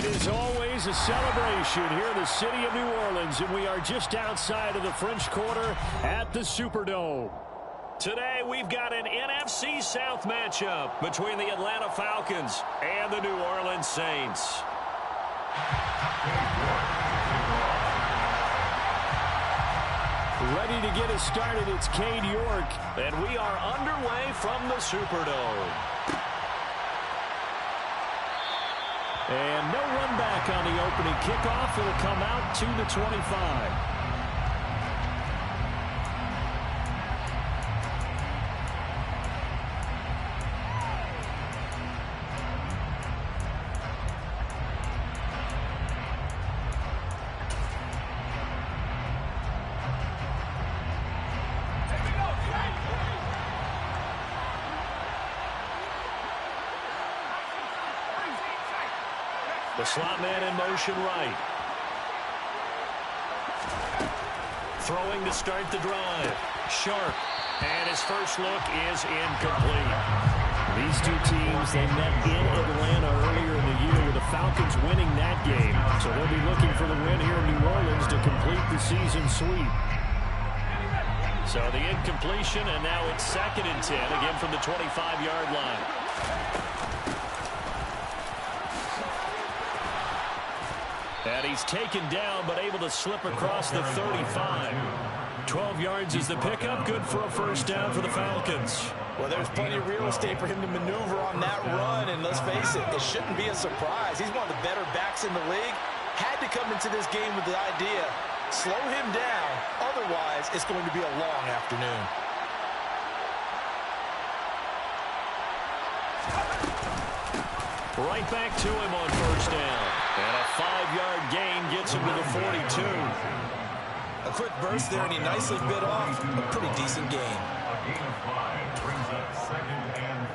It is always a celebration here in the city of New Orleans, and we are just outside of the French Quarter at the Superdome. Today, we've got an NFC South matchup between the Atlanta Falcons and the New Orleans Saints. Ready to get us started, it's Cade York, and we are underway from the Superdome. And no run back on the opening kickoff. It'll come out to the 25. The slot man in motion right. Throwing to start the drive. Sharp. And his first look is incomplete. These two teams, they met in Atlanta earlier in the year with the Falcons winning that game. So they'll be looking for the win here in New Orleans to complete the season sweep. So the incompletion, and now it's 2nd and 10, again from the 25-yard line. And he's taken down, but able to slip across the 35. 12 yards is the pickup. Good for a first down for the Falcons. Well, there's plenty of real estate for him to maneuver on that run. And let's face it, it shouldn't be a surprise. He's one of the better backs in the league. Had to come into this game with the idea, slow him down. Otherwise, it's going to be a long afternoon. Right back to him on first down. And a 5-yard gain gets him to the 42. A quick burst there, and he nicely bit off a pretty decent gain. A gain of 5 brings up 2nd and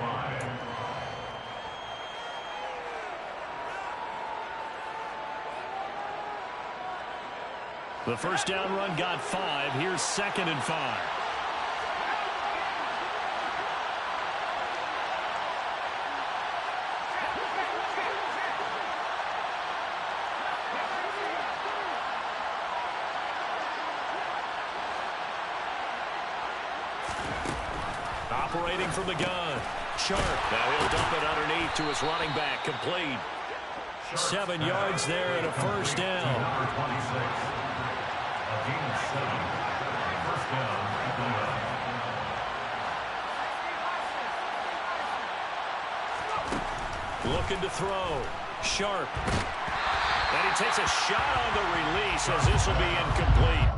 5. The first down run got 5. Here's 2nd and 5. Operating from the gun. Sharp. Now he'll dump it underneath to his running back. Complete. 7 yards there and a first down. Number 26. A gain of 7. First down at the 11. Looking to throw. Sharp. And he takes a shot on the release as this will be incomplete.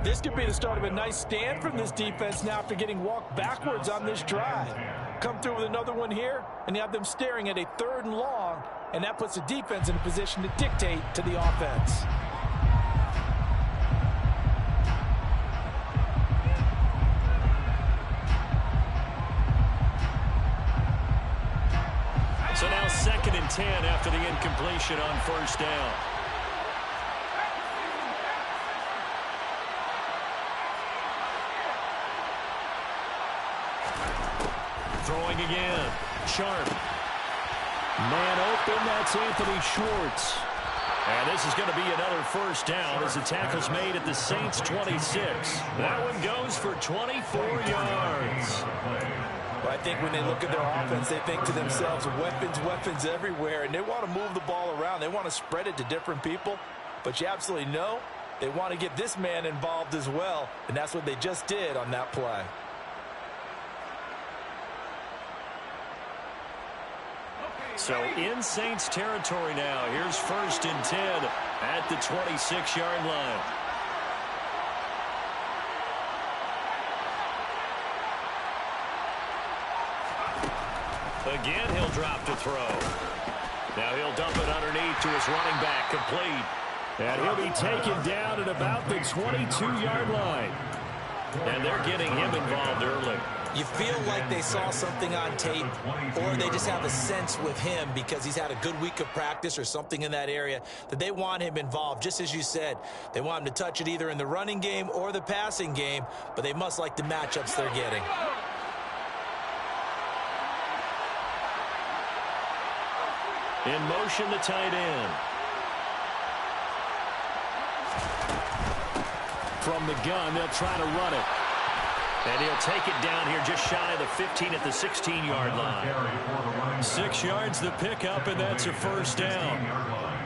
This could be the start of a nice stand from this defense now after getting walked backwards on this drive. Come through with another one here, and you have them staring at a 3rd and long, and that puts the defense in a position to dictate to the offense. So now 2nd and 10 after the incompletion on first down. Throwing again. Sharp. Man open, that's Anthony Schwartz. And this is going to be another first down as the tackle's made at the Saints' 26. That one goes for 24 yards. But I think when they look at their offense, they think to themselves, weapons everywhere, and they want to move the ball around. They want to spread it to different people. But you absolutely know they want to get this man involved as well, and that's what they just did on that play. So in Saints territory now. Here's 1st and 10 at the 26-yard line. Again, he'll drop to throw. Now he'll dump it underneath to his running back. Complete. And he'll be taken down at about the 22-yard line. And they're getting him involved early. You feel like they saw something on tape, or they just have a sense with him because he's had a good week of practice or something in that area that they want him involved. Just as you said, they want him to touch it either in the running game or the passing game, but they must like the matchups they're getting. In motion, the tight end. From the gun, they'll try to run it. And he'll take it down here just shy of the 15 at the 16-yard line. 6 yards the pickup, and that's a first down.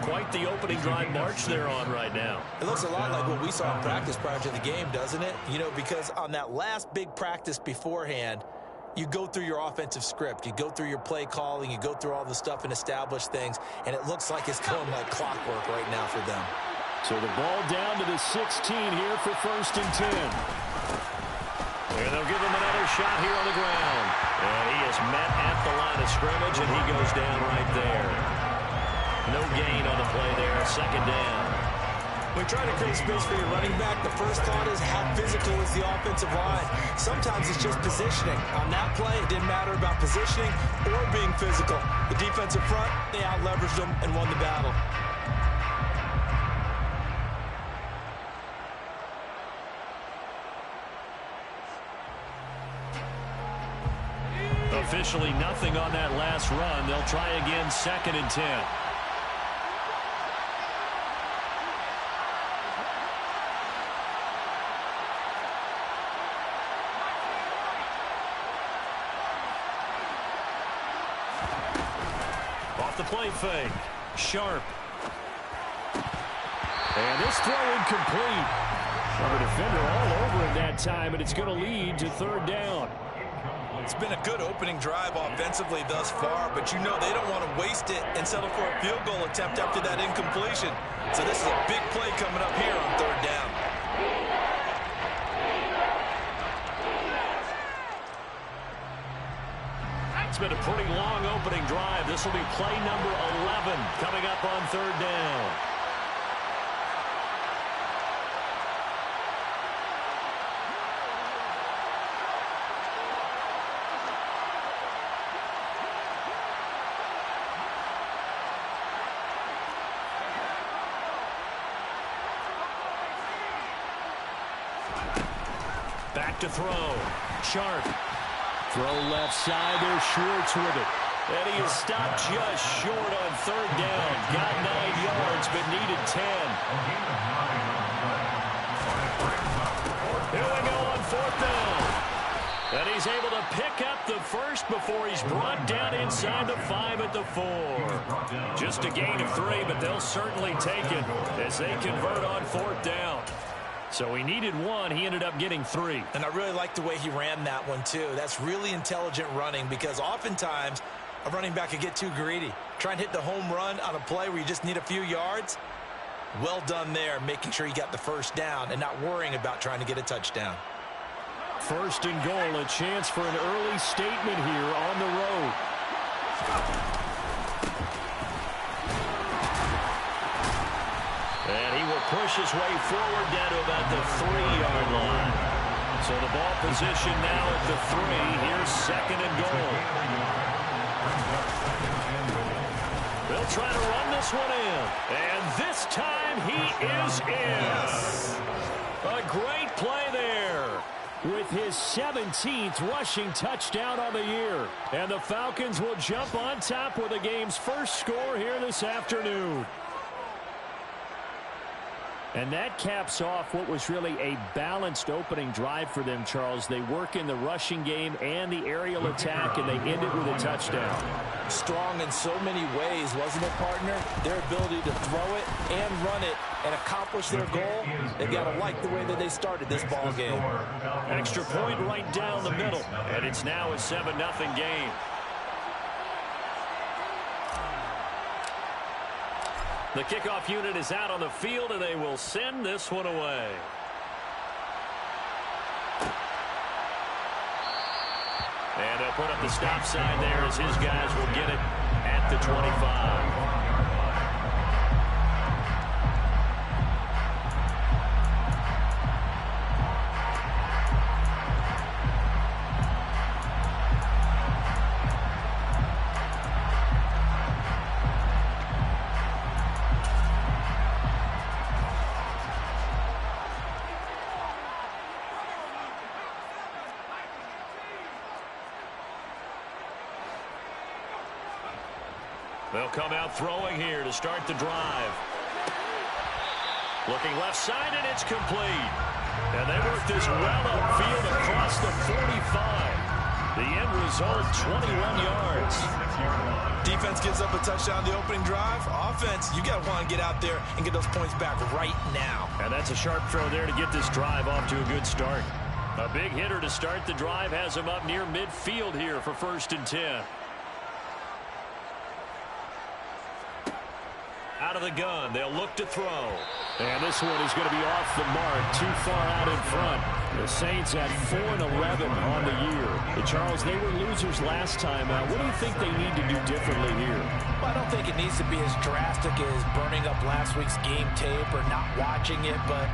Quite the opening drive march they're on right now. It looks a lot like what we saw in practice prior to the game, doesn't it? You know, because on that last big practice beforehand, you go through your offensive script. You go through your play calling. You go through all the stuff and establish things. And it looks like it's going like clockwork right now for them. So the ball down to the 16 here for 1st and 10. And they'll give him another shot here on the ground. And he is met at the line of scrimmage, and he goes down right there. No gain on the play there. 2nd down. When you try to create space for your running back, the first thought is how physical is the offensive line. Sometimes it's just positioning. On that play, it didn't matter about positioning or being physical. The defensive front, they out-leveraged them and won the battle. Officially nothing on that last run. They'll try again, 2nd and 10. Off the play fake. Sharp. And this throw incomplete. The defender all over it that time, and it's going to lead to 3rd down. It's been a good opening drive offensively thus far, but you know they don't want to waste it and settle for a field goal attempt after that incompletion. So this is a big play coming up here on 3rd down. It's been a pretty long opening drive. This will be play number 11 coming up on 3rd down. Back to throw. Sharp. Throw left side. There's Schwartz with it. And he is stopped just short on 3rd down. Got 9 yards, but needed 10. Here we go on 4th down. And he's able to pick up the first before he's brought down inside the 5 at the 4. Just a gain of 3, but they'll certainly take it as they convert on 4th down. So he needed 1. He ended up getting 3. And I really like the way he ran that one, too. That's really intelligent running because oftentimes a running back could get too greedy. Try and hit the home run on a play where you just need a few yards. Well done there, making sure you got the first down and not worrying about trying to get a touchdown. 1st and goal, a chance for an early statement here on the road. And he will push his way forward down to about the 3-yard line. So the ball position now at the 3. Here's 2nd and goal. They'll try to run this one in. And this time he is in. A great play there with his 17th rushing touchdown on the year. And the Falcons will jump on top with the game's first score here this afternoon. And that caps off what was really a balanced opening drive for them, Charles. They work in the rushing game and the aerial attack, and they end it with a touchdown. Strong in so many ways, wasn't it, partner? Their ability to throw it and run it and accomplish their goal, they've got to like the way that they started this ball game. Extra point right down the middle, and it's now a 7-0 game. The kickoff unit is out on the field, and they will send this one away. And they'll put up the stop sign there as his guys will get it at the 25. They'll come out throwing here to start the drive. Looking left side, and it's complete. And they work this well upfield across the 45. The end result, 21 yards. Defense gives up a touchdown the opening drive. Offense, you got to want to get out there and get those points back right now. And that's a sharp throw there to get this drive off to a good start. A big hitter to start the drive has him up near midfield here for 1st and 10. Out of the gun, they'll look to throw. And this one is going to be off the mark, too far out in front. The Saints at 4-11 on the year. Charles, they were losers last time out. What do you think they need to do differently here? Well, I don't think it needs to be as drastic as burning up last week's game tape or not watching it, but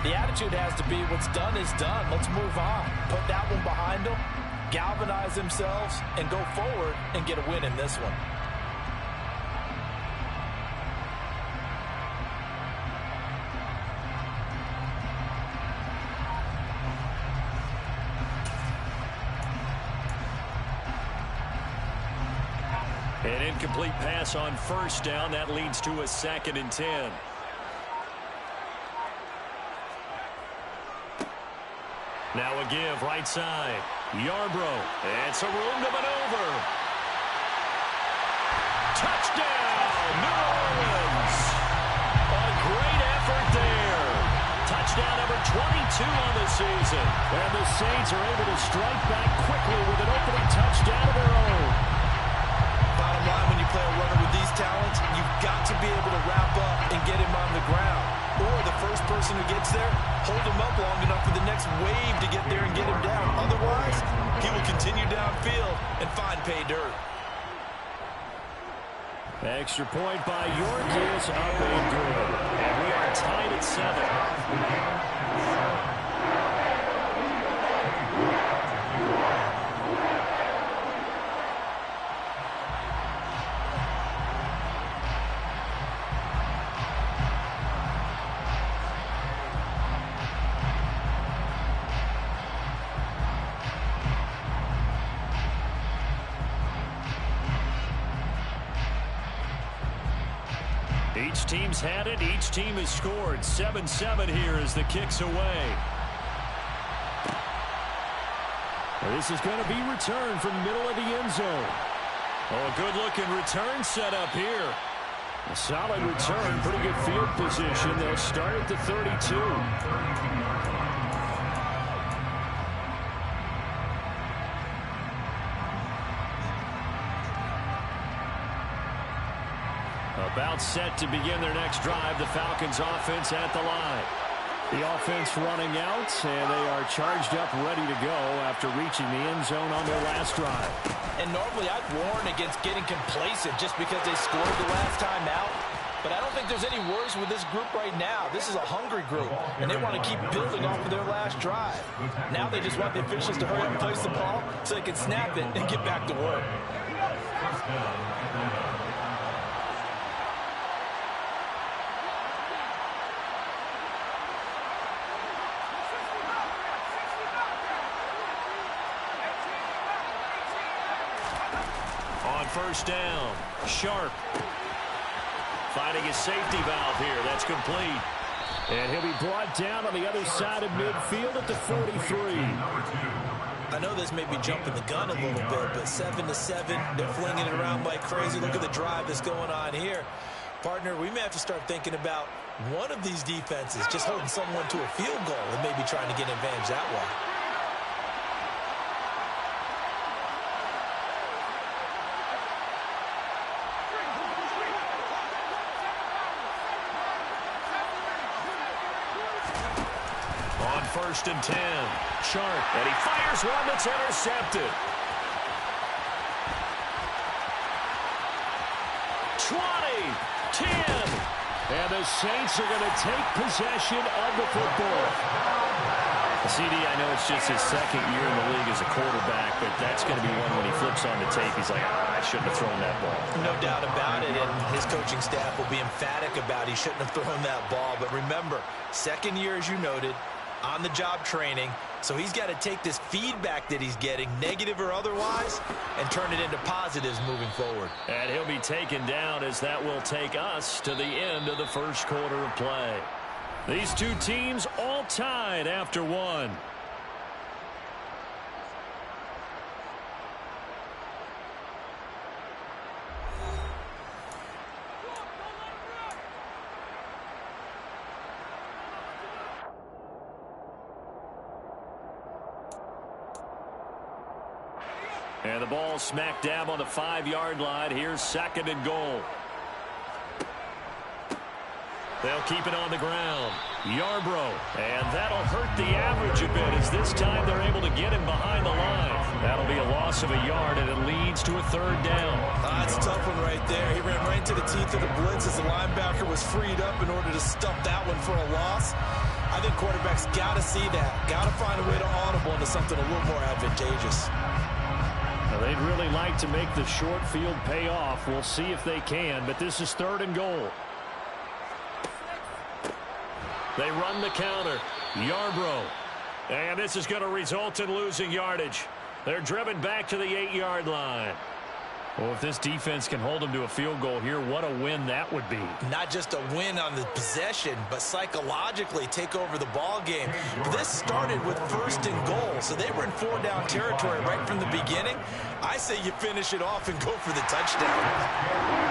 the attitude has to be what's done is done. Let's move on. Put that one behind them, galvanize themselves, and go forward and get a win in this one. An incomplete pass on 1st down. That leads to a 2nd and 10. Now a give, right side. Yarbrough. And some room to maneuver. Touchdown, New Orleans. A great effort there. Touchdown number 22 on the season. And the Saints are able to strike back quickly with an opening touchdown of their own. Bottom line, when you play a runner with these talents, you've got to be able to wrap up and get him on the ground. Or the first person who gets there, hold him up long enough for the next wave to get there and get him down. Otherwise, he will continue downfield and find pay dirt. Extra point by York is up and good. And we are tied at 7. Each team's had it. Each team has scored. 7-7 here as the kick's away. This is going to be returned from the middle of the end zone. Oh, a good-looking return set up here. A solid return. Pretty good field position. They'll start at the 32. About set to begin their next drive. The Falcons offense at the line. The offense running out, and they are charged up, ready to go after reaching the end zone on their last drive. And normally I'd warn against getting complacent just because they scored the last time out. But I don't think there's any worries with this group right now. This is a hungry group, and they want to keep building off of their last drive. Now they just want the officials to hurry up and place the ball so they can snap it and get back to work. On 1st down, Sharp finding his safety valve here. That's complete. And he'll be brought down on the other side of midfield at the 43. I know this may be jumping the gun a little bit, but 7-7, they're flinging it around like crazy. Look at the drive that's going on here. Partner, we may have to start thinking about one of these defenses just holding someone to a field goal and maybe trying to get an advantage that way. On 1st and 10, Sharp, and he fires one that's intercepted. 20, 10, and the Saints are going to take possession of the football. CD, I know it's just his 2nd year in the league as a quarterback, but that's going to be one when he flips on the tape. He's like, I shouldn't have thrown that ball. No doubt about it, and his coaching staff will be emphatic about he shouldn't have thrown that ball. But remember, 2nd year, as you noted, on-the-job training. So he's got to take this feedback that he's getting, negative or otherwise, and turn it into positives moving forward. And he'll be taken down as that will take us to the end of the first quarter of play. These two teams all tied after one. And the ball smack dab on the 5-yard line. Here's 2nd and goal. They'll keep it on the ground. Yarbrough. And that'll hurt the average a bit as this time they're able to get him behind the line. That'll be a loss of a yard, and it leads to a 3rd down. That's a tough one right there. He ran right into the teeth of the blitz as the linebacker was freed up in order to stuff that one for a loss. I think quarterbacks got to see that. Got to find a way to audible into something a little more advantageous. Well, they'd really like to make the short field pay off. We'll see if they can, but this is 3rd and goal. They run the counter. Yarbrough. And this is going to result in losing yardage. They're driven back to the 8-yard line. Well, if this defense can hold them to a field goal here, what a win that would be. Not just a win on the possession, but psychologically take over the ball game. This started with 1st and goal, so they were in 4-down territory right from the beginning. I say you finish it off and go for the touchdown.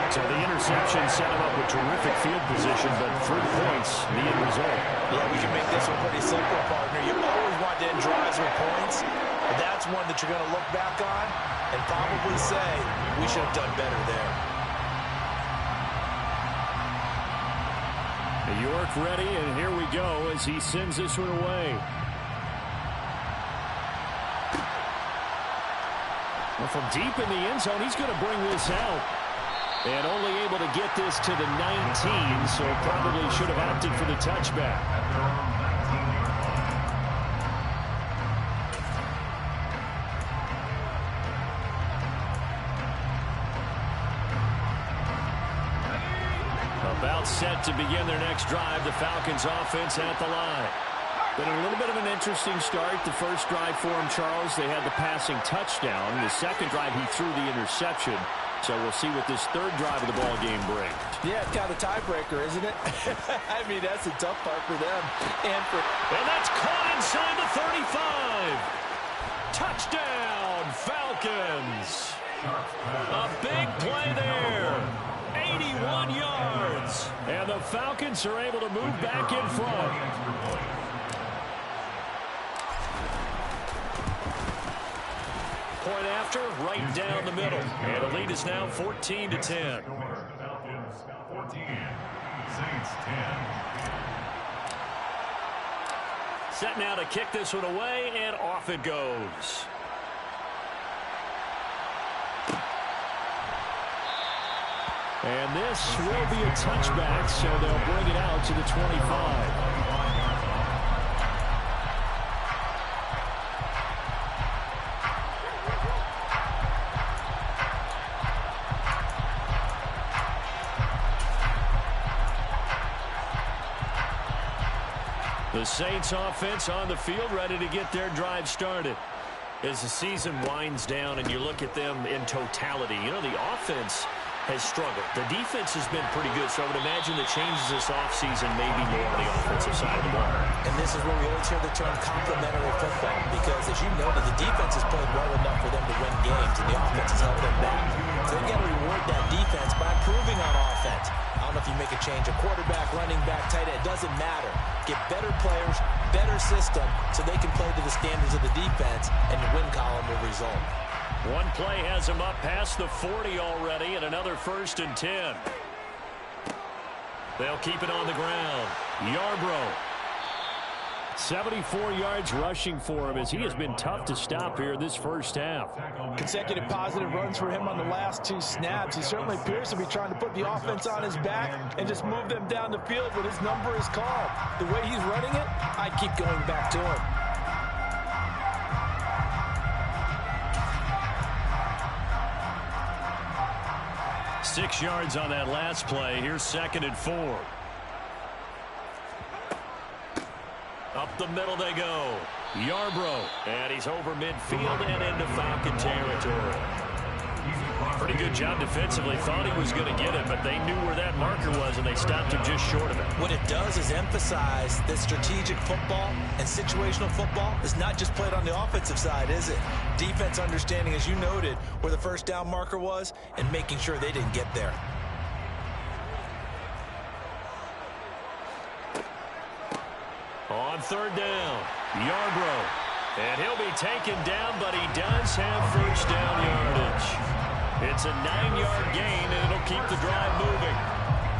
So the interception set him up with terrific field position, but 3 points, the end result. Yeah, we can make this one pretty simple, partner. You always want to end drives with points, but that's one that you're going to look back on and probably say, we should have done better there. York ready, and here we go as he sends this one away. Well, from deep in the end zone, he's going to bring this out. And only able to get this to the 19, so probably should have opted for the touchback. About set to begin their next drive. The Falcons offense at the line. Been a little bit of an interesting start. The first drive for him, Charles, they had the passing touchdown. The second drive, he threw the interception. So we'll see what this 3rd drive of the ball game brings. Yeah, it's kind of a tiebreaker, isn't it? I mean, that's a tough part for them. And that's caught inside the 35. Touchdown, Falcons. A big play there. 81 yards. And the Falcons are able to move back in front. Point after, right down the middle. And the lead is now 14-10. Falcons 14, Saints 10. Set now to kick this one away, and off it goes. And this will be a touchback, so they'll bring it out to the 25. The Saints offense on the field ready to get their drive started. As the season winds down and you look at them in totality, you know, the offense has struggled. The defense has been pretty good, so I would imagine the changes this offseason may be more on the offensive side of the ball. And this is where we always hear the term complementary football, because as you noted, the defense has played well enough for them to win games, and the offense has held them back. So they've got to reward that defense by improving on offense. I don't know if you make a change, a quarterback, running back, tight end, it doesn't matter. Get better players, better system, so they can play to the standards of the defense, and the win column will result. One play has him up past the 40 already, and another 1st and 10. They'll keep it on the ground. Yarbrough. 74 yards rushing for him as he has been tough to stop here this first half. Consecutive positive runs for him on the last 2 snaps. He certainly appears to be trying to put the offense on his back and just move them down the field when his number is called. The way he's running it, I'd keep going back to him. Six yards on that last play. Here's 2nd and 4. Up the middle they go. Yarbrough. And he's over midfield and into Falcon territory. Pretty good job defensively. Thought he was going to get it, but they knew where that marker was, and they stopped him just short of it. What it does is emphasize that strategic football and situational football is not just played on the offensive side, is it? Defense understanding, as you noted, where the first down marker was and making sure they didn't get there. On third down, Yarbrough. And he'll be taken down, but he does have first down yardage. It's a 9-yard gain, and it'll keep the drive moving.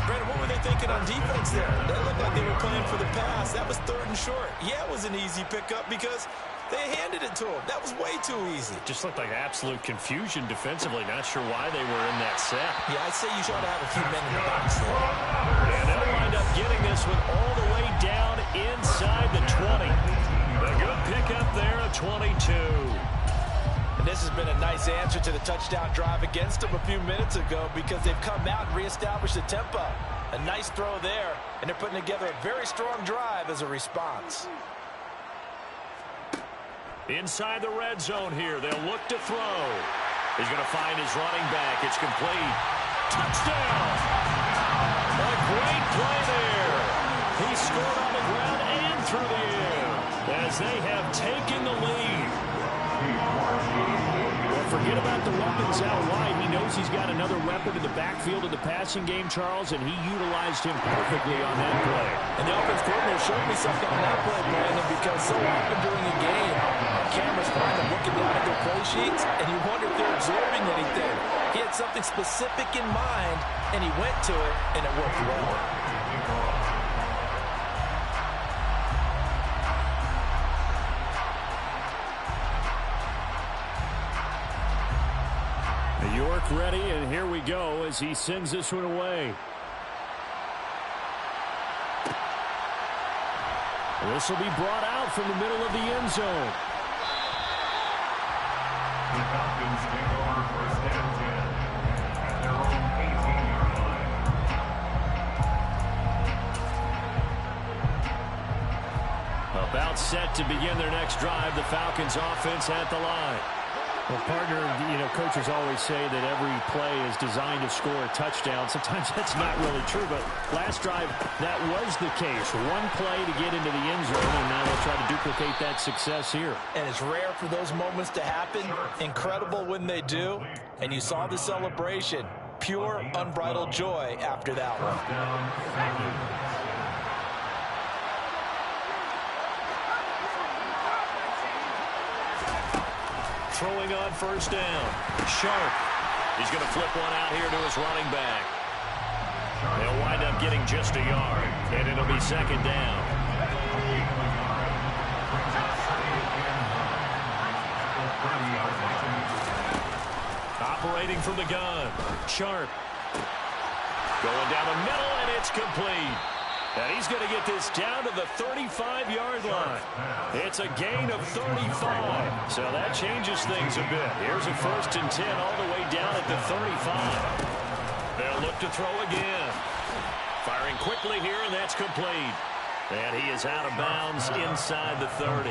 Brandon, what were they thinking on defense there? They looked like they were playing for the pass. That was third and short. Yeah, it was an easy pickup because they handed it to him. That was way too easy. Just looked like absolute confusion defensively. Not sure why they were in that set. Yeah, I'd say you should have a few men in the box there. And they'll wind up getting this one all the way down inside the 20. A good pickup there, a 22. And this has been a nice answer to the touchdown drive against them a few minutes ago because they've come out and reestablished the tempo. A nice throw there, and they're putting together a very strong drive as a response. Inside the red zone here, they'll look to throw. He's going to find his running back. It's complete. Touchdown! A great play there. He scored on the ground and through the air as they have taken the lead. Well, forget about the weapons out wide. He knows he's got another weapon in the backfield of the passing game, Charles, and he utilized him perfectly on that play. And the offense coordinator showed me something on that play, Brandon, because so often during a game, cameras find them looking down at their play sheets, and you wonder if they're absorbing anything. He had something specific in mind, and he went to it, and it worked well. York ready, and here we go as he sends this one away. This will be brought out from the middle of the end zone. The Falcons take over first and 10 at their own 18-yard line. About set to begin their next drive, the Falcons offense at the line. Well, partner, coaches always say that every play is designed to score a touchdown. Sometimes that's not really true, but last drive, that was the case. One play to get into the end zone, and now they'll try to duplicate that success here. And it's rare for those moments to happen. Incredible when they do. And you saw the celebration. Pure, unbridled joy after that one. Throwing on first down. Sharp. He's going to flip one out here to his running back. They'll wind up getting just a yard, and it'll be second down. Operating from the gun. Sharp. Going down the middle, and it's complete. And he's going to get this down to the 35-yard line. It's a gain of 35. So that changes things a bit. Here's a first and 10 all the way down at the 35. They'll look to throw again. Firing quickly here, and that's complete. And he is out of bounds inside the 30.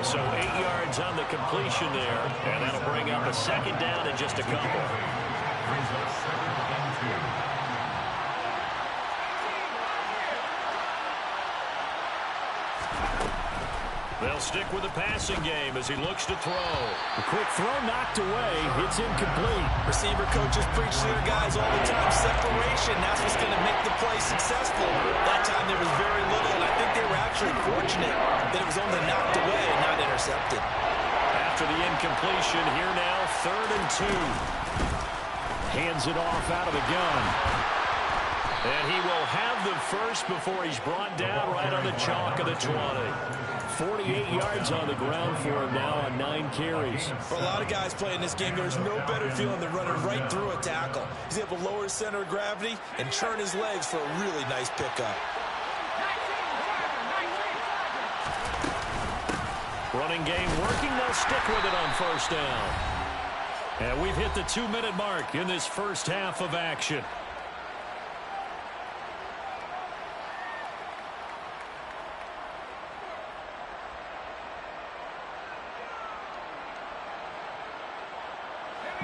So 8 yards on the completion there. And that'll bring up a second down in just a couple. Brings up second and 2. They'll stick with the passing game as he looks to throw. A quick throw knocked away. It's incomplete. Receiver coaches preach to their guys all the time. Separation, that's what's going to make the play successful. That time there was very little, and I think they were actually fortunate that it was only knocked away and not intercepted. After the incompletion, here now, 3rd and 2. Hands it off out of the gun. And he will have the first before he's brought down right on the chalk of the 20. 48 yards on the ground for him now on 9 carries. For a lot of guys playing this game, there's no better feeling than running right through a tackle. He's able to lower his center of gravity and turn his legs for a really nice pickup. Running game working. They'll stick with it on first down. And we've hit the 2-minute mark in this first half of action.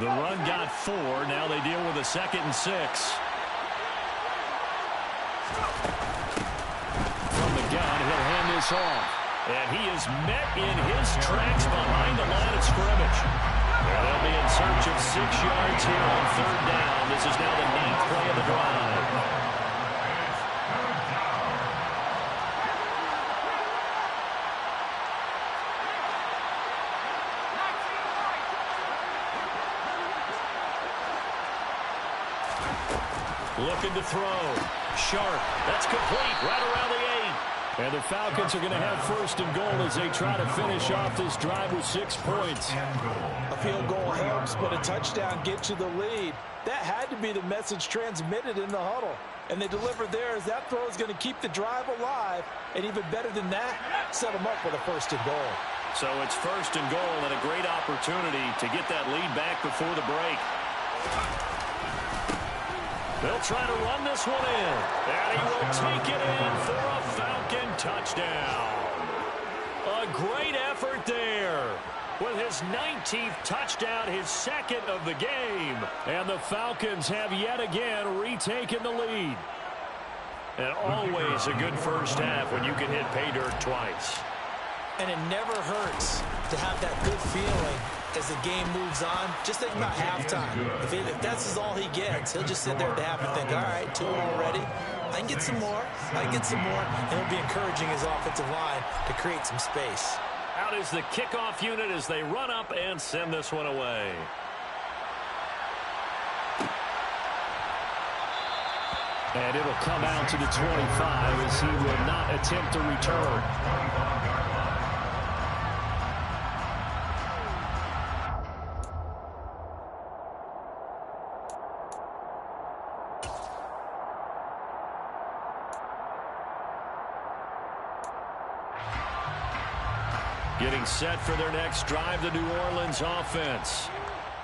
The run got 4. Now they deal with a 2nd and 6. From the gun, he'll hand this off. And he is met in his tracks behind the line of scrimmage. And they'll be in search of 6 yards here on 3rd down. This is now the 9th play of the drive. Looking to throw. Sharp. That's complete right around the 8. And the Falcons are going to have 1st and goal as they try to finish off this drive with 6 points. A field goal helps, but a touchdown gets you the lead. That had to be the message transmitted in the huddle. And they delivered there as that throw is going to keep the drive alive. And even better than that, set them up with a 1st and goal. So it's 1st and goal and a great opportunity to get that lead back before the break. They'll try to run this one in. And he will take it in for a Falcon touchdown. A great effort there. With his 19th touchdown, his 2nd of the game. And the Falcons have yet again retaken the lead. And always a good first half when you can hit pay dirt twice. And it never hurts to have that good feeling as the game moves on. Just think about halftime. If that's all he gets, he'll just sit there at the half and think, all right, 2 already. I can get some more. I can get some more. And he'll be encouraging his offensive line to create some space. Out is the kickoff unit as they run up and send this one away. And it'll come out to the 25 as he will not attempt to return. Getting set for their next drive, the New Orleans offense.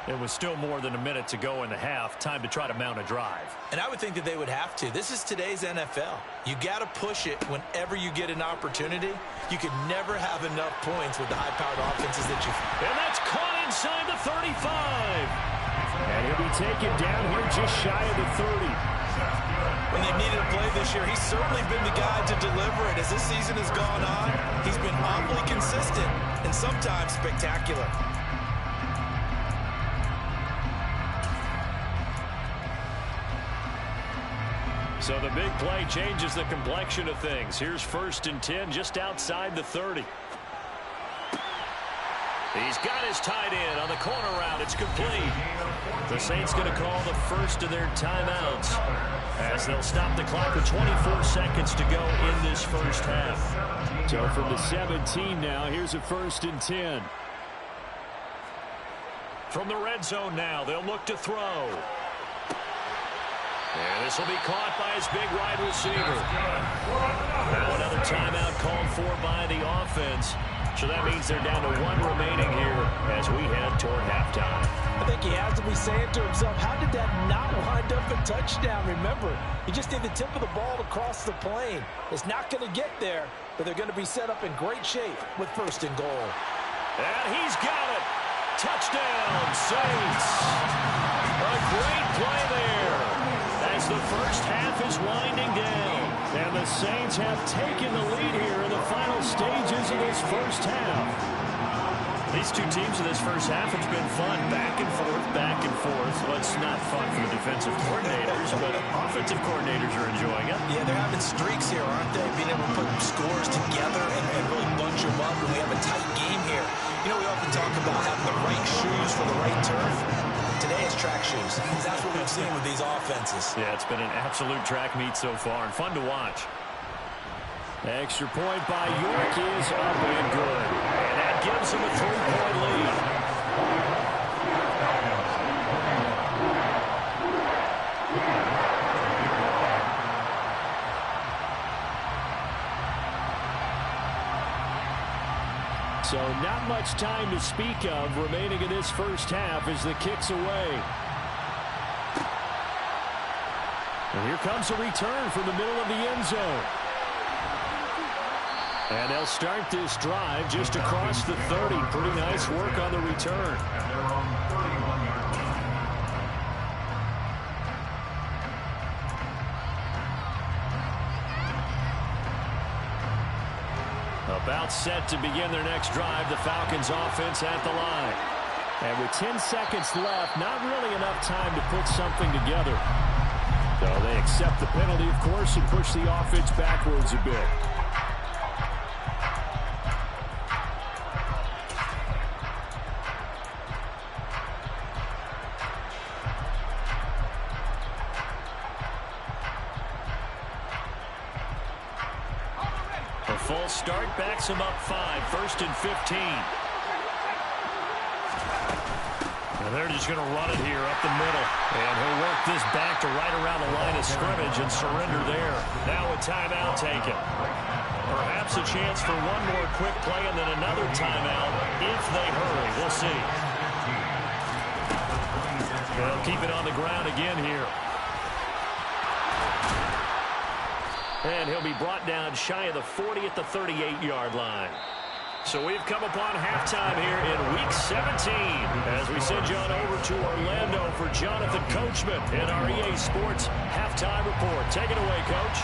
It was still more than a minute to go in the half. Time to try to mount a drive. And I would think that they would have to. This is today's NFL. You got to push it whenever you get an opportunity. You could never have enough points with the high-powered offenses that you... And that's caught inside the 35. And he'll be taken down here just shy of the 30. When they needed a play this year, he's certainly been the guy to deliver it. As this season has gone on, he's been awfully consistent and sometimes spectacular. So the big play changes the complexion of things. Here's 1st and 10 just outside the 30. He's got his tight end on the corner route. It's complete. The Saints going to call the first of their timeouts as they'll stop the clock with 24 seconds to go in this first half. So from the 17 now, here's a 1st and 10. From the red zone now, they'll look to throw. And this will be caught by his big wide receiver. Now another timeout called for by the offense. So that means they're down to 1 remaining here as we head toward halftime. I think he has to be saying to himself, how did that not wind up a touchdown? Remember, you just need the tip of the ball to cross the plane. It's not going to get there, but they're going to be set up in great shape with 1st and goal. And he's got it. Touchdown, Saints. A great play there as the first half is winding down. And the Saints have taken the lead here in the final stages of this first half. These two teams in this first half, it's been fun. Back and forth, back and forth. Well, it's not fun for the defensive coordinators, but offensive coordinators are enjoying it. Yeah, they're having streaks here, aren't they? Being able to put scores together and really bunch them up, and we have a tight game here. You know, we often talk about having the right shoes for the right turf. Today it's track shoes. That's what we've seen with these offenses. Yeah, it's been an absolute track meet so far and fun to watch. Extra point by York is up and good. And that gives him a 3-point lead. So not much time to speak of remaining in this first half as the kick's away. And here comes a return from the middle of the end zone. And they'll start this drive just across the 30. Pretty nice work on the return. About set to begin their next drive, the Falcons offense at the line. And with 10 seconds left, not really enough time to put something together. So they accept the penalty, of course, and push the offense backwards a bit. A full start backs him up 5, 1st and 15. And they're just going to run it here up the middle. And he'll work this back to right around the line of scrimmage and surrender there. Now a timeout taken. Perhaps a chance for one more quick play and then another timeout if they hurry. We'll see. They'll keep it on the ground again here. And he'll be brought down shy of the 40 at the 38-yard line. So we've come upon halftime here in Week 17 as we send you on over to Orlando for Jonathan Coachman in our EA Sports Halftime Report. Take it away, Coach.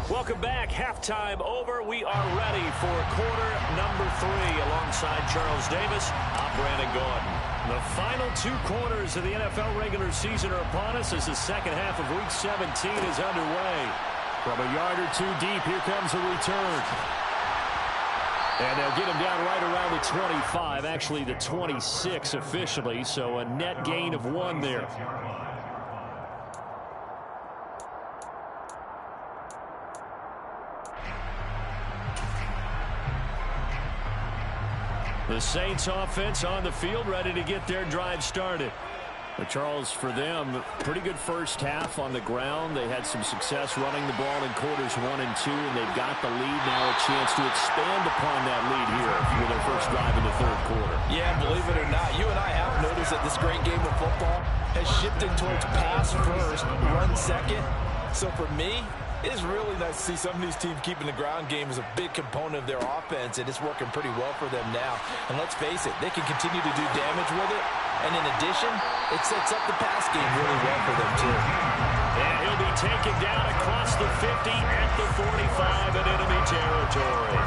Welcome back. Halftime over. We are ready for quarter number 3 alongside Charles Davis. I'm Brandon Gordon. The final 2 quarters of the NFL regular season are upon us as the second half of Week 17 is underway. From a yard or 2 deep, here comes a return. And they'll get him down right around the 25, actually the 26 officially, so a net gain of 1 there. The Saints offense on the field, ready to get their drive started. But Charles, for them, pretty good first half on the ground. They had some success running the ball in quarters 1 and 2, and they've got the lead now, a chance to expand upon that lead here with their first drive in the third quarter. Yeah, believe it or not, you and I have noticed that this great game of football has shifted towards pass first, run second. So for me, it is really nice to see some of these teams keeping the ground game as a big component of their offense, and it's working pretty well for them now. And let's face it, they can continue to do damage with it. And in addition, it sets up the pass game really well for them, too. And he'll be taken down across the 50 at the 45 in enemy territory.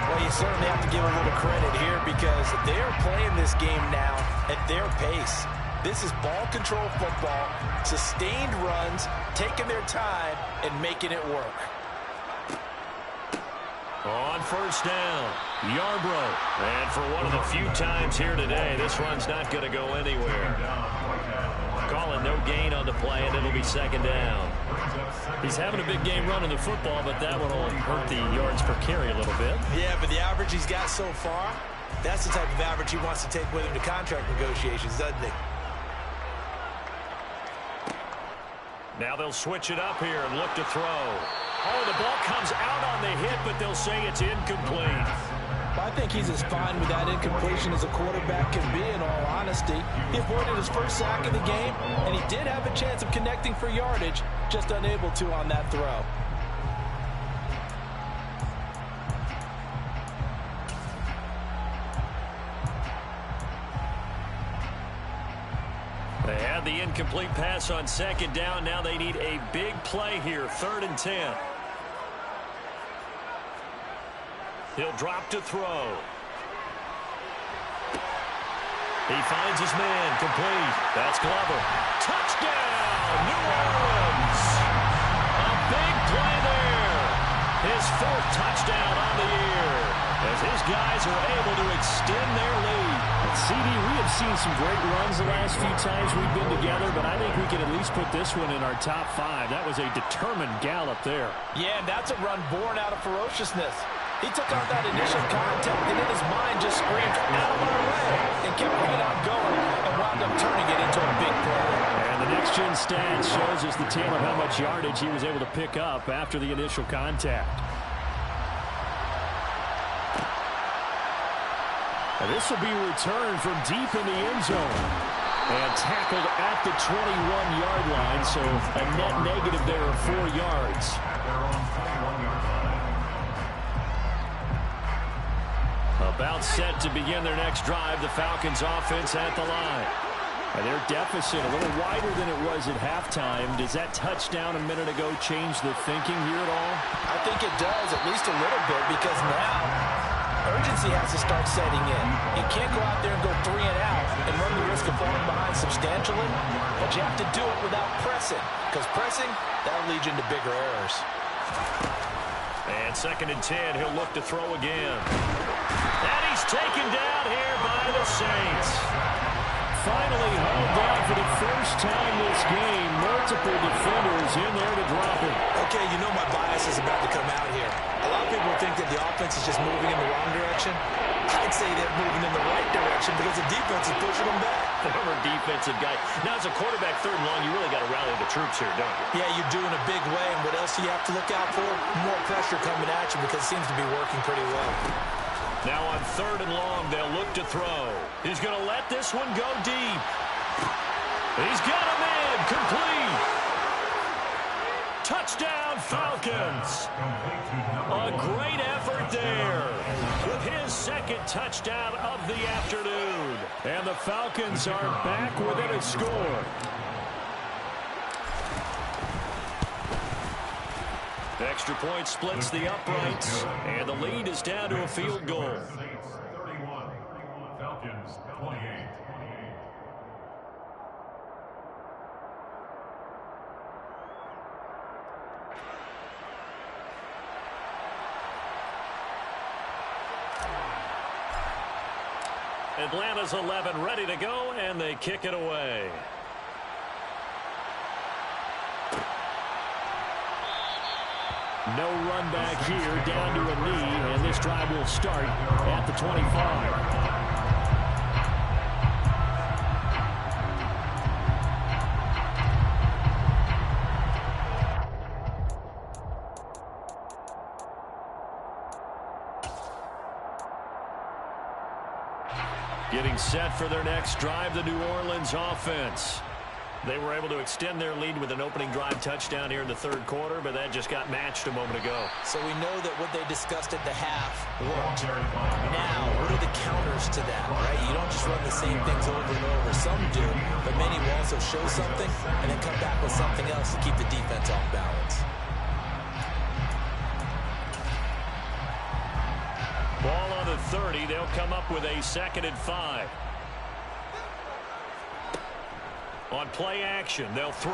Well, you certainly have to give a little credit here because they're playing this game now at their pace. This is ball control football, sustained runs, taking their time, and making it work. On first down, Yarbrough. And for one of the few times here today, this run's not going to go anywhere. Calling no gain on the play, and it'll be second down. He's having a big game running the football, but that one will hurt the yards per carry a little bit. Yeah, but the average he's got so far, that's the type of average he wants to take with him to contract negotiations, doesn't he? Now they'll switch it up here and look to throw. Oh, the ball comes out on the hit, but they'll say it's incomplete. I think he's as fine with that incompletion as a quarterback can be, in all honesty. He avoided his first sack of the game, and he did have a chance of connecting for yardage, just unable to on that throw. They had the incomplete pass on second down. Now they need a big play here, 3rd and 10. He'll drop to throw. He finds his man, complete. That's Glover. Touchdown, New Orleans. A big play there. His 4th touchdown on the year as his guys are able to extend their lead. And CD, we have seen some great runs the last few times we've been together, but I think we can at least put this one in our top 5. That was a determined gallop there. Yeah, and that's a run born out of ferociousness. He took on that initial contact and in his mind just screamed, out of my way, and kept right on going and wound up turning it into a big play. And the next-gen stats shows us the tale of how much yardage he was able to pick up after the initial contact. And this will be returned from deep in the end zone. And tackled at the 21-yard line, so a net negative there of 4 yards. About set to begin their next drive, the Falcons offense at the line. And their deficit a little wider than it was at halftime. Does that touchdown a minute ago change the thinking here at all? I think it does, at least a little bit, because now urgency has to start setting in. You can't go out there and go 3 and out and run the risk of falling behind substantially, but you have to do it without pressing, because pressing, that'll lead you into bigger errors. And 2nd and 10, he'll look to throw again. And he's taken down here by the Saints. Finally hauled down for the first time this game. Multiple defenders in there to drop him. Okay, you know my bias is about to come out here. A lot of people think that the offense is just moving in the wrong direction. I'd say they're moving in the right direction because the defense is pushing them back. Former defensive guy. Now, as a quarterback, 3rd and long, you really got to rally the troops here, don't you? Yeah, you're doing a big way, and what else do you have to look out for? More pressure coming at you because it seems to be working pretty well. Now on 3rd and long, they'll look to throw. He's going to let this one go deep. He's got him in. Complete. Touchdown, Falcons. A great effort there with his 2nd touchdown of the afternoon. And the Falcons are back within a score. Extra point splits the uprights, and the lead is down to a field goal. 31, Falcons 28. Atlanta's 11 ready to go, and they kick it away. No run back here, down to a knee, and this drive will start at the 25. Getting set for their next drive, the New Orleans offense. They were able to extend their lead with an opening drive touchdown here in the 3rd quarter, but that just got matched a moment ago. So we know that what they discussed at the half worked. Now, what are the counters to that, right? You don't just run the same things over and over. Some do, but many will also show something and then come back with something else to keep the defense off balance. Ball on the 30. They'll come up with a 2nd and 5. On play action, they'll throw.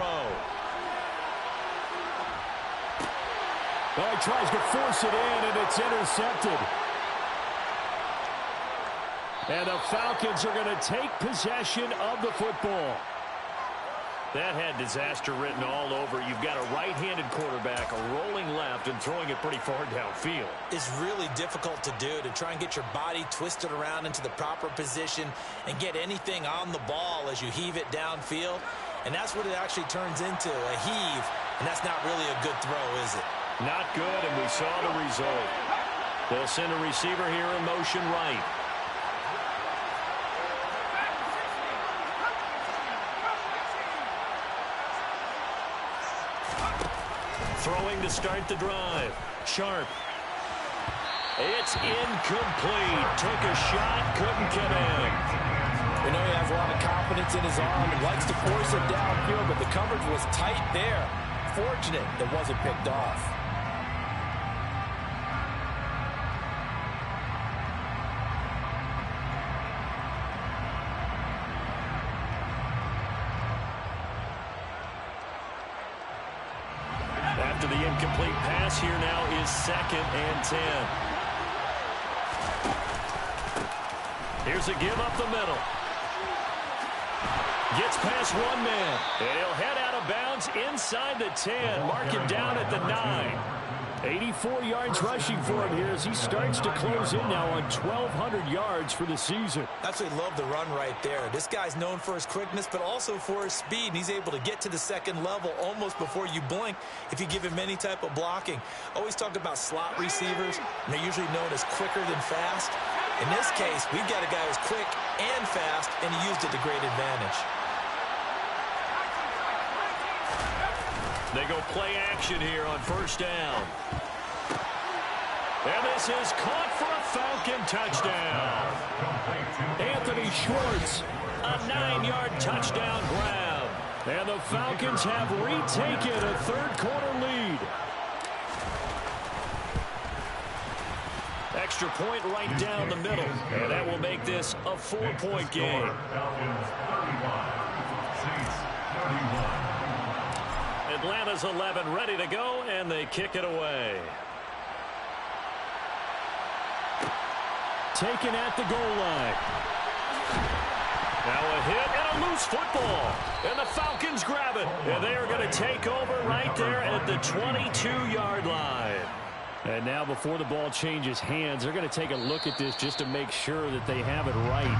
Oh, he tries to force it in, and it's intercepted. And the Falcons are going to take possession of the football. That had disaster written all over. You've got a right-handed quarterback, a rolling left, and throwing it pretty far downfield. It's really difficult to do, to try and get your body twisted around into the proper position and get anything on the ball as you heave it downfield. And that's what it actually turns into, a heave. And that's not really a good throw, is it? Not good, and we saw the result. They'll send a receiver here in motion right. Throwing to start the drive. Sharp. It's incomplete. Took a shot, couldn't get in. We know he has a lot of confidence in his arm and likes to force it downfield, but the coverage was tight there. Fortunate it wasn't picked off. After the incomplete pass, here now is 2nd and 10. Here's a give up the middle. Gets past one man. And he'll head out of bounds inside the 10. Mark him down at the 9. 84 yards rushing for him here as he starts to close in now on 1,200 yards for the season. Absolutely love the run right there. This guy's known for his quickness, but also for his speed. And he's able to get to the 2nd level almost before you blink if you give him any type of blocking. Always talk about slot receivers, and they're usually known as quicker than fast. In this case, we've got a guy who's quick and fast, and he used it to great advantage. They go play action here on 1st down. And this is caught for a Falcon touchdown. Anthony Schwartz a 9-yard touchdown grab. And the Falcons have retaken a third-quarter lead. Extra point right down the middle. And that will make this a 4-point game. Atlanta's 11 ready to go, and they kick it away. Taken at the goal line. Now a hit and a loose football. And the Falcons grab it. And they are going to take over right there at the 22-yard line. And now before the ball changes hands, they're going to take a look at this just to make sure that they have it right.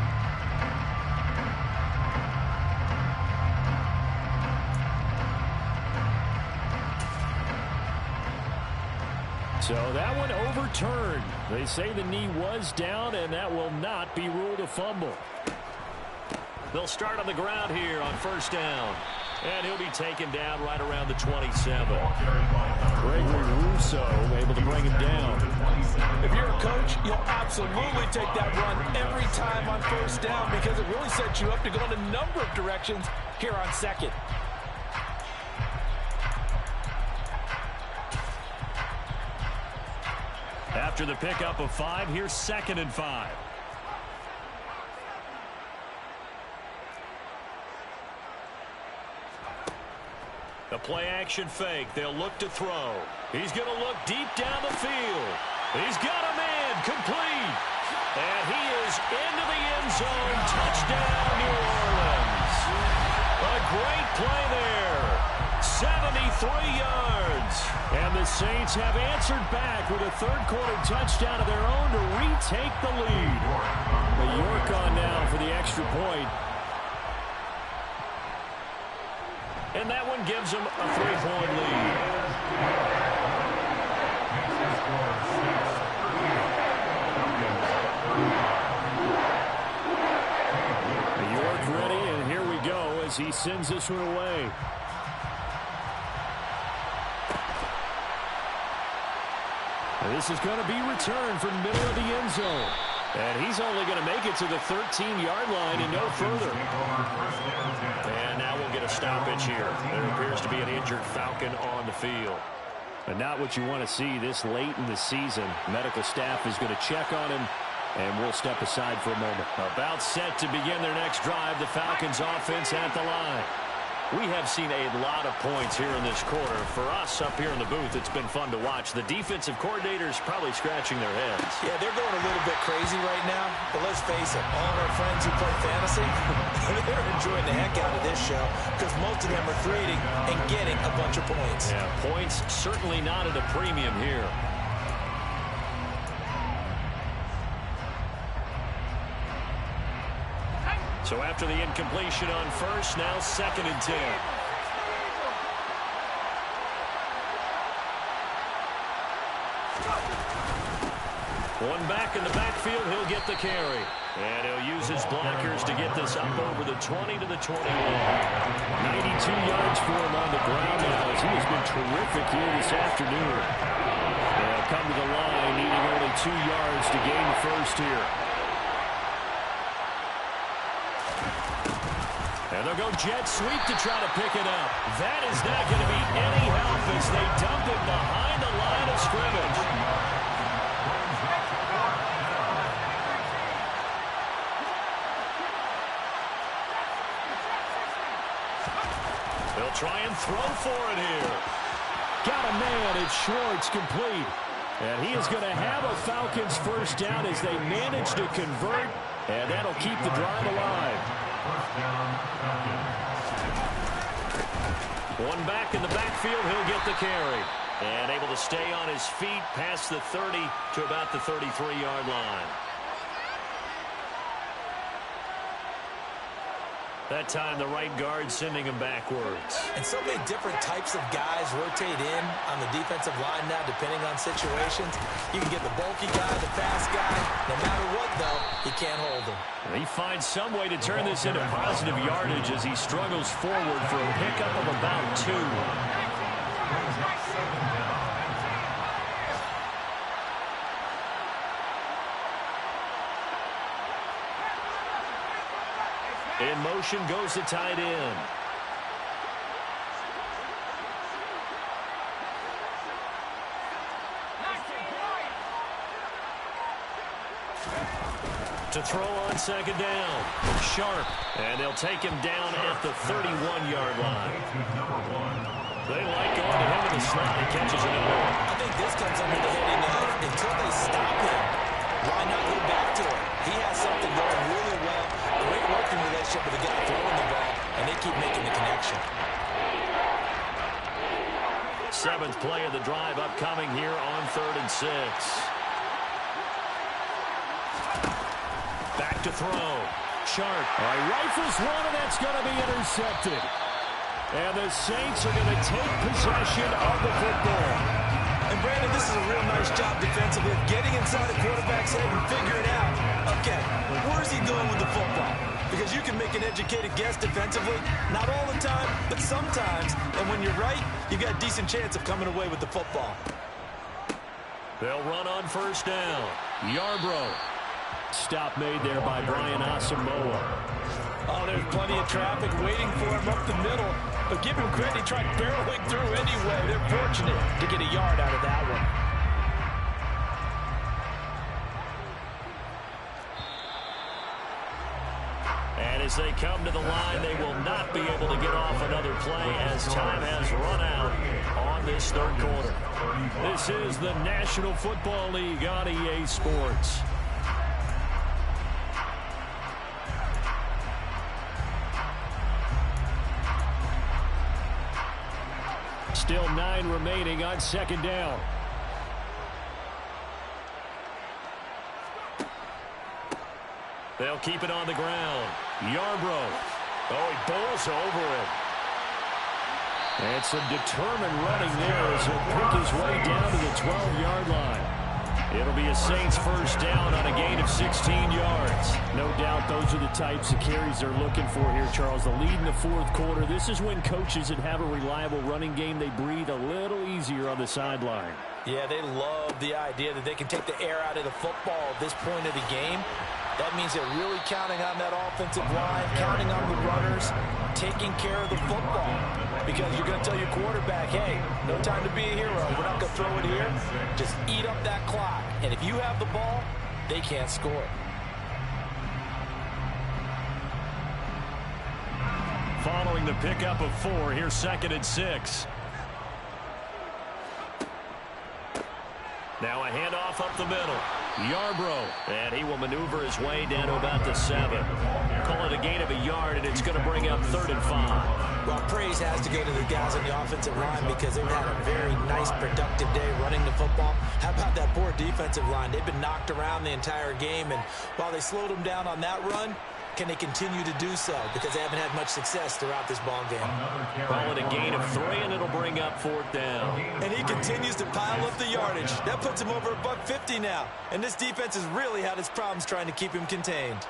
So that one overturned. They say the knee was down, and that will not be ruled a fumble. They'll start on the ground here on first down. And he'll be taken down right around the 27. Gregory Rousseau able to bring him down. If you're a coach, you'll absolutely take that run every time on first down because it really sets you up to go in a number of directions here on second. After the pickup of 5, here's 2nd and 5. The play-action fake. They'll look to throw. He's going to look deep down the field. He's got a man complete. And he is into the end zone. Touchdown, New Orleans. A great play there. 73 yards. And the Saints have answered back with a third-quarter touchdown of their own to retake the lead. The York on now for the extra point. And that one gives them a 3-point lead. York ready, and here we go as he sends this one away. And this is going to be returned from the middle of the end zone. And he's only going to make it to the 13-yard line and no further. And now we'll get a stoppage here. There appears to be an injured Falcon on the field. And not what you want to see this late in the season. Medical staff is going to check on him, and we'll step aside for a moment. About set to begin their next drive, the Falcons offense at the line. We have seen a lot of points here in this quarter. For us up here in the booth, it's been fun to watch. The defensive coordinators probably scratching their heads. Yeah, they're going a little bit crazy right now. But let's face it, all of our friends who play fantasy, they're enjoying the heck out of this show because most of them are creating and getting a bunch of points. Yeah, points certainly not at a premium here. So after the incompletion on first, now 2nd and 10. One back in the backfield, he'll get the carry. And he'll use his blockers to get this up over the 20 to the 21. 92 yards for him on the ground now as he has been terrific here this afternoon. They'll come to the line, needing only 2 yards to gain the first here. And they'll go jet sweep to try to pick it up. That is not going to be any help as they dump it behind the line of scrimmage. They'll try and throw for it here. Got a man, it's Schwartz complete. And he is going to have a Falcons first down as they manage to convert. And that'll keep the drive alive. One back in the backfield, he'll get the carry. And able to stay on his feet past the 30 to about the 33-yard line. That time, the right guard sending him backwards. And so many different types of guys rotate in on the defensive line now, depending on situations. You can get the bulky guy, the fast guy. No matter what, though, he can't hold him. And he finds some way to turn this into positive yardage as he struggles forward for a pickup of about 2. In motion goes the tight end. To throw on second down. Sharp. And they'll take him down at the 31-yard line. They like going to him in the slot. He catches another one. I think this comes under the heading of until they stop him, why not go back to him? He has something going really well. Great working relationship with the guy throwing the ball, and they keep making the connection. Seventh play of the drive upcoming here on 3rd and 6. Back to throw. Sharp. Rifles one, and that's going to be intercepted. And the Saints are going to take possession of the football. And Brandon, this is a real nice job defensively, getting inside the quarterback's head and figuring out, okay, where's he going with the football? Because you can make an educated guess defensively, not all the time, but sometimes. And when you're right, you got a decent chance of coming away with the football. They'll run on first down. Yarbrough. Stop made there by Brian Asamoah. Oh, there's plenty of traffic waiting for him up the middle. But give him credit, he tried barreling through anyway. They're fortunate to get a yard out of that one. And as they come to the line, they will not be able to get off another play as time has run out on this 3rd quarter. This is the National Football League on EA Sports. Still 9 remaining on second down. They'll keep it on the ground. Yarbrough. Oh, he bowls over it. And some determined running there as he'll pick his way down to the 12-yard line. It'll be a Saints first down on a gain of 16 yards. No doubt those are the types of carries they're looking for here, Charles. The lead in the 4th quarter. This is when coaches that have a reliable running game, they breathe a little easier on the sideline. Yeah, they love the idea that they can take the air out of the football at this point of the game. That means they're really counting on that offensive line, counting on the runners, taking care of the football. Because you're going to tell your quarterback, hey, no time to be a hero. We're not going to throw it here. Just eat up that clock. And if you have the ball, they can't score. Following the pickup of 4, here's 2nd and 6. Now a handoff up the middle. Yarbrough, and he will maneuver his way down to about the 7. Call it a gain of a yard, and it's going to bring up 3rd and 5. Well, praise has to go to the guys on the offensive line because they've had a very nice, productive day running the football. How about that poor defensive line? They've been knocked around the entire game, and while they slowed them down on that run, can they continue to do so? Because they haven't had much success throughout this ball game. Call it a gain of 3, and it'll bring up 4th down. And he continues to pile up the yardage. That puts him over $150 now. And this defense has really had its problems trying to keep him contained.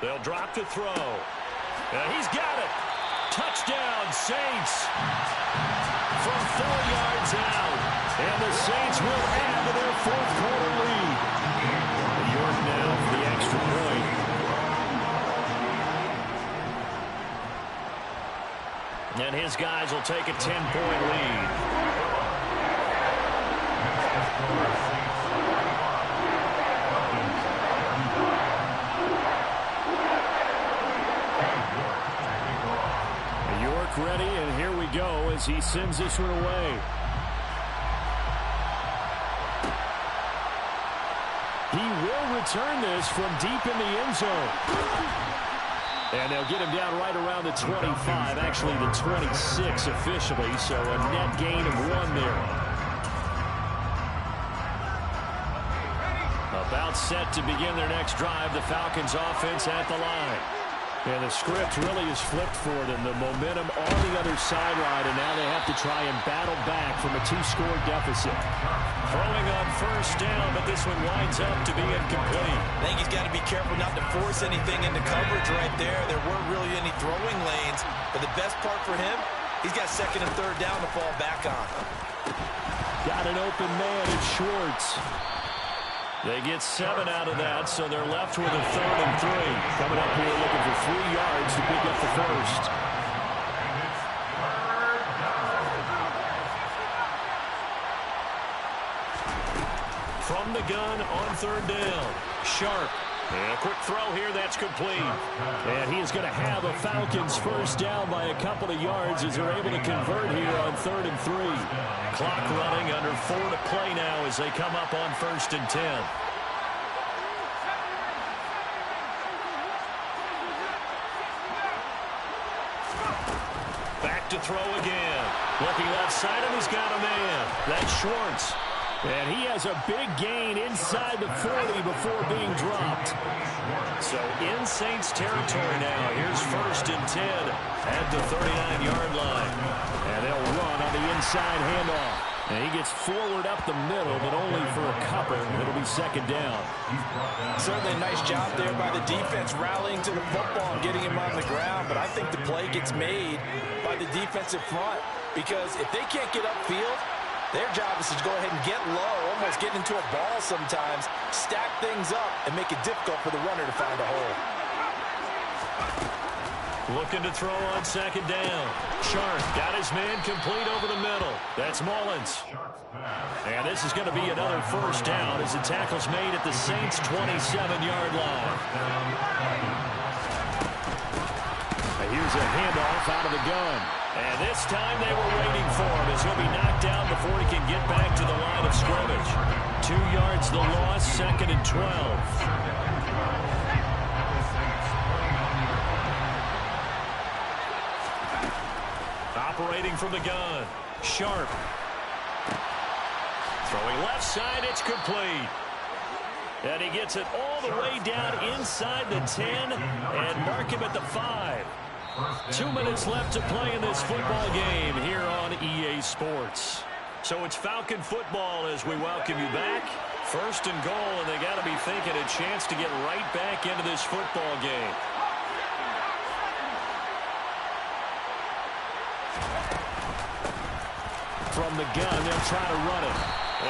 They'll drop to throw. He's got it. Touchdown, Saints. From 4 yards out. And the Saints will add to their 4th quarter lead. York now for the extra point. And his guys will take a 10-point lead. Ready, and here we go as he sends this one away. He will return this from deep in the end zone. And they'll get him down right around the 25, actually the 26 officially, so a net gain of 1 there. About timeout set to begin their next drive. The Falcons offense at the line. And the script really is flipped for them. The momentum on the other sideline, and now they have to try and battle back from a 2-score deficit. Throwing on first down, but this one winds up to be incomplete. I think he's got to be careful not to force anything into coverage right there. There weren't really any throwing lanes, but the best part for him, he's got second and third down to fall back on. Got an open man in Schwartz. They get 7 out of that, so they're left with a 3rd and 3. Coming up here looking for 3 yards to pick up the first. From the gun on 3rd down. Sharp. And a quick throw here, that's complete. And he is going to have a Falcons first down by a couple of yards as they're able to convert here on 3rd and 3. Clock running, under 4 to play now as they come up on 1st and 10. Back to throw again. Looking left side, and he's got a man. That's Schwartz. And he has a big gain inside the 40 before being dropped. So in Saints territory now. Here's 1st and 10 at the 39-yard line. And they'll run on the inside handoff. And he gets forward up the middle, but only for a couple. It'll be 2nd down. Certainly a nice job there by the defense rallying to the football and getting him on the ground. But I think the play gets made by the defensive front. Because if they can't get upfield, their job is to go ahead and get low, almost get into a ball sometimes, stack things up, and make it difficult for the runner to find a hole. Looking to throw on 2nd down. Sharp got his man complete over the middle. That's Mullins. And this is going to be another first down as the tackle's made at the Saints' 27-yard line. Here's a handoff out of the gun. And this time they were waiting for him as he'll be knocked down before he can get back to the line of scrimmage. 2 yards the loss, 2nd and 12. Operating from the gun. Sharp. Throwing left side, it's complete. And he gets it all the way down inside the 10 and mark him at the 5. 2 minutes left to play in this football game here on EA Sports. So it's Falcon football as we welcome you back. 1st and goal, and they got to be thinking a chance to get right back into this football game. From the gun, they'll try to run it.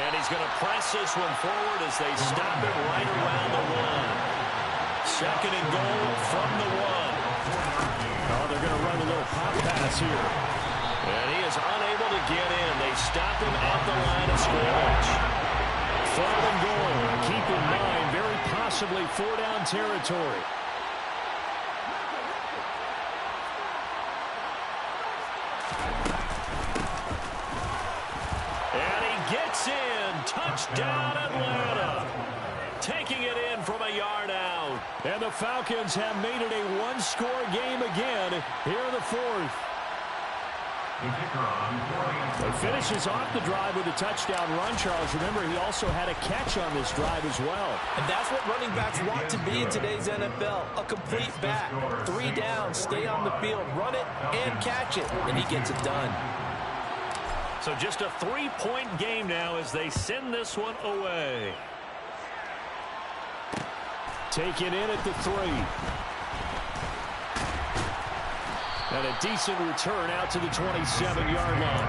And he's going to press this one forward as they stop it right around the 1. 2nd and goal from the 1. Oh, they're going to run a little pop pass here. And he is unable to get in. They stop him at the line of scrimmage. 3rd and goal. Keep in mind, very possibly 4-down territory. And he gets in. Touchdown, Atlanta. Taking it in from a yard out. And the Falcons have made it a 1-score game again here in the 4th. He finishes off the drive with a touchdown run, Charles. Remember, he also had a catch on this drive as well. And that's what running backs want to be in today's NFL. A complete back. 3 downs, stay on the field, run it, and catch it. And he gets it done. So just a 3-point game now as they send this one away. Taken in at the 3. And a decent return out to the 27-yard line.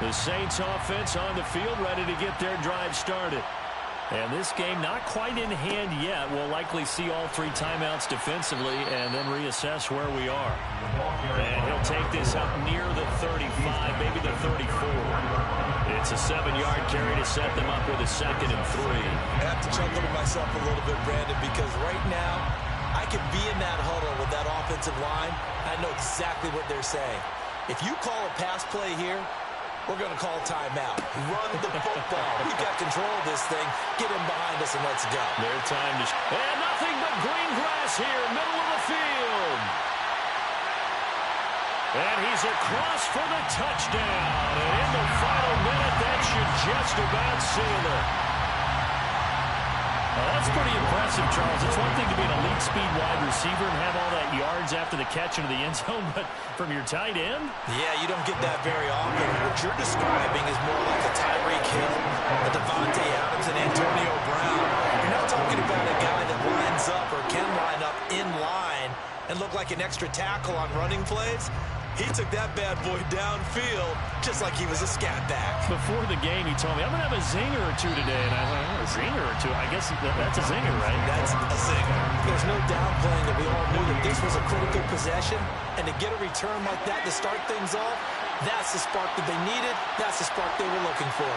The Saints offense on the field ready to get their drive started. And this game not quite in hand yet. We'll likely see all 3 timeouts defensively and then reassess where we are. And he'll take this up near the 35, maybe the 34. It's a 7-yard carry to set them up with a 2nd and 3. I have to chuckle to myself a little bit, Brandon, because right now I could be in that huddle with that offensive line. I know exactly what they're saying. If you call a pass play here, we're going to call timeout. Run the football. We've got control of this thing. Get him behind us and let's go. Their time to... And nothing but green grass here, middle of the field. And he's across for the touchdown. And in the final minute, that should just about seal it. Well, that's pretty impressive, Charles. It's one thing to be an elite speed wide receiver and have all that yards after the catch into the end zone, but from your tight end? Yeah, you don't get that very often. What you're describing is more like a Tyreek Hill, a Devontae Adams, and Antonio Brown. You're not talking about a guy that lines up or can line up in line and look like an extra tackle on running plays. He took that bad boy downfield just like he was a scat back. Before the game, he told me, I'm going to have a zinger or two today. And I thought, a zinger or two? I guess that's a zinger, right? That's a zinger. There's no downplaying that we all knew that this was a critical possession. And to get a return like that to start things off, that's the spark that they needed. That's the spark they were looking for.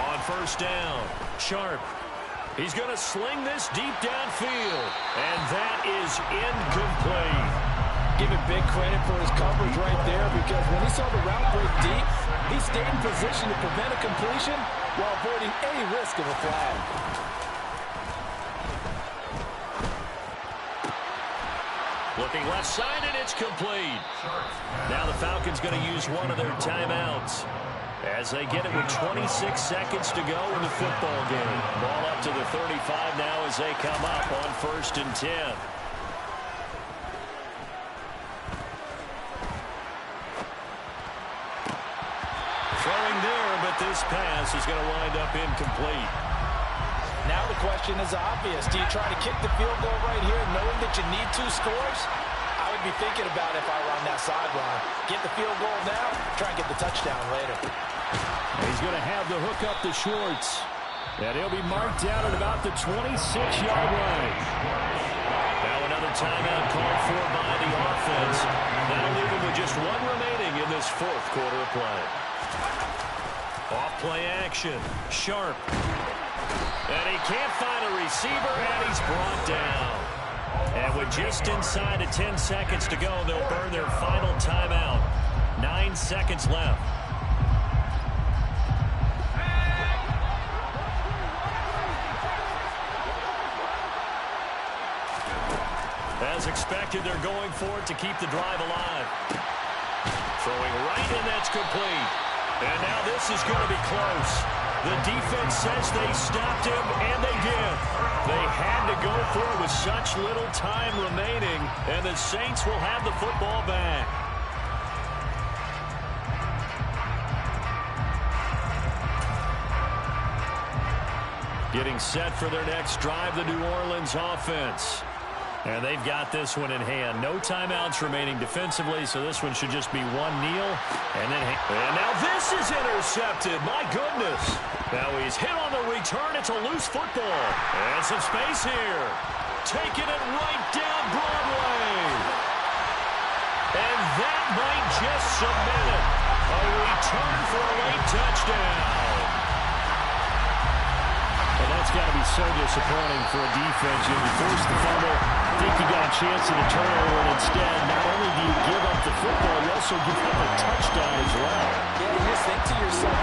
On first down, Sharp. He's going to sling this deep downfield. And that is incomplete. Give him big credit for his coverage right there, because when he saw the route break deep, he stayed in position to prevent a completion while avoiding any risk of a flag. Looking left side, and it's complete. Now the Falcons going to use one of their timeouts as they get it with 26 seconds to go in the football game. Ball up to the 35 now as they come up on 1st and 10. Throwing there, but this pass is going to wind up incomplete. Now the question is obvious. Do you try to kick the field goal right here knowing that you need 2 scores? I would be thinking about it if I were on that sideline. Get the field goal now, try and get the touchdown later. He's going to have the hook up to Schwartz. And he'll be marked down at about the 26-yard line. Now another timeout called for by the offense. That'll leave him with just 1 remaining in this 4th quarter of play. Off play action. Sharp. And he can't find a receiver, and he's brought down. And with just inside of 10 seconds to go, they'll burn their final timeout. 9 seconds left. As expected, they're going for it to keep the drive alive. Throwing right, and that's complete. And now this is going to be close. The defense says they stopped him, and they did. They had to go for it with such little time remaining, and the Saints will have the football back. Getting set for their next drive, the New Orleans offense. And they've got this one in hand. No timeouts remaining defensively, so this one should just be 1 kneel. And now this is intercepted. My goodness. Now he's hit on the return. It's a loose football. And some space here. Taking it right down Broadway. And that might just cement it. A return for a late touchdown. Well, that's got to be so disappointing for a defense. You force the fumble, think you got a chance at a turnover, and instead, not only do you give up the football, you also give up a touchdown as well. Yeah, you just think to yourself,